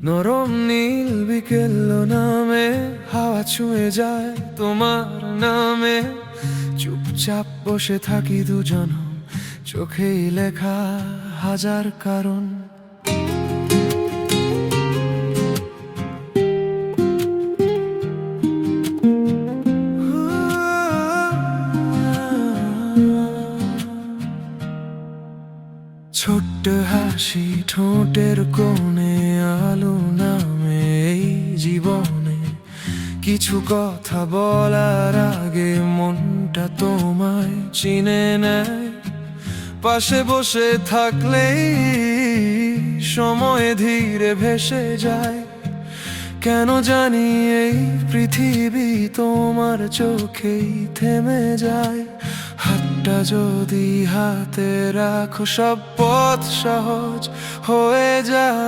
নরম নীল বিকেল নামে হাওয়া ছুঁয়ে যায় তোমার নামে, চুপচাপ বসে থাকি দুজন, চোখেই লেখা হাজার কারণ। ছোট্ট হাসি ঠোঁটের কোণে, আলো নামে এই জীবনে, কিছু কথা বলার আগে মনটা তোমায় চিনে নেয়। পাশে বসে থাকলেই সময় ধীরে ভেসে যায়, কেন জানি এই পৃথিবী তোমার চোখেই থেমে যায়। হাতটা যদি হাতে রাখো সব পথ সহজ হয়ে যায়।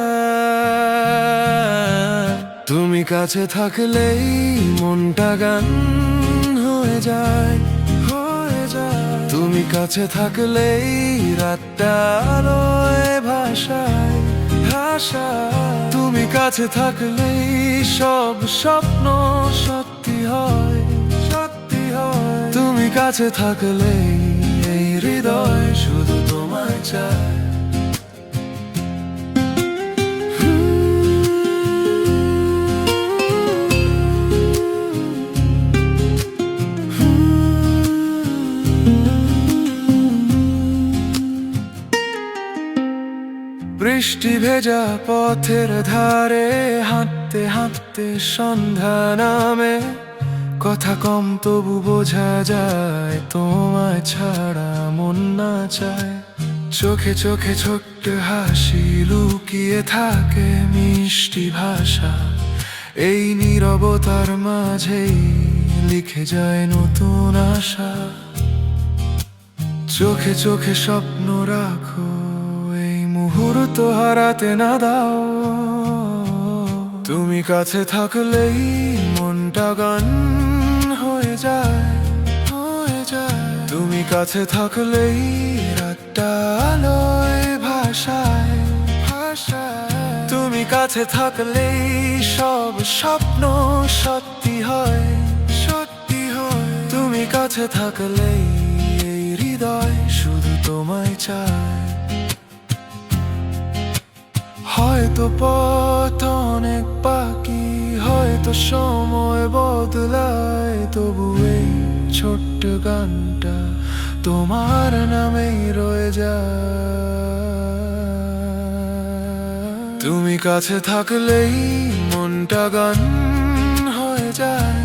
তুমি কাছে থাকলেই মনটা গান হয়ে যায়, হয়ে যায়। তুমি কাছে থাকলেই রাতটা আলোয় ভাসায়, ভাসায়। তুমি কাছে থাকলেই সব স্বপ্ন সত্যি হয়, সত্যি হয়। তুমি কাছে থাকলেই এই হৃদয় শুধু তোমায় চায়। বৃষ্টি ভেজা পথের ধারে হাঁটতে হাঁটতে সন্ধ্যা নামে, কথা কম তবু বোঝা যায় তোমায় ছাড়া মন না চায়। চোখে চোখে ছোট্ট হাসি লুকিয়ে থাকে মিষ্টি ভাষা, এই নীরবতার মাঝেই লিখে যায় নতুন আশা। চোখে চোখে স্বপ্ন রাখো, মুহূর্ত হারাতে না দাও। তুমি কাছে থাকলেই মনটা গান হয়ে যায়, হয়ে যায়। তুমি কাছে থাকলেই রাতটা আলোয় ভাসায়, ভাসায়। তুমি কাছে থাকলেই সব স্বপ্ন সত্যি হয়, সত্যি হয়। তুমি কাছে থাকলেই এই হৃদয় শুধু তোমায় চায়। হয়তো পথ অনেক বাকি, হয়তো সময় বদলায়, তবু এই ছোট্ট গানটা তোমার নামেই রয়ে যায়। তুমি কাছে থাকলেই মনটা গান হয়ে যায়,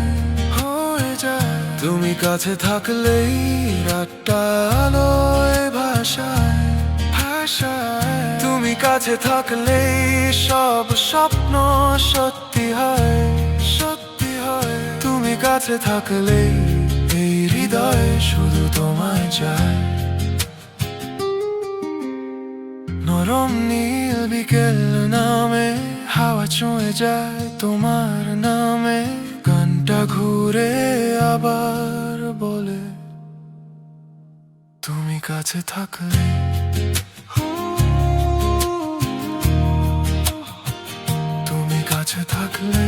হয়ে যায়। তুমি কাছে থাকলেই রাতটা আলোয় ভাসায়, ভাসায়। তুমি কাছে থাকলেই সব স্বপ্ন সত্যি হয়, সত্যি হয়। তুমি কাছে থাকলেই এই হৃদয় শুধু তোমায় চায়। নরম নীল বিকেল নামে হাওয়া ছুঁয়ে যায় তোমার নামে, গানটা ঘুরে আবার বলে তুমি কাছে থাকলে। তুমি কাছে থাকলে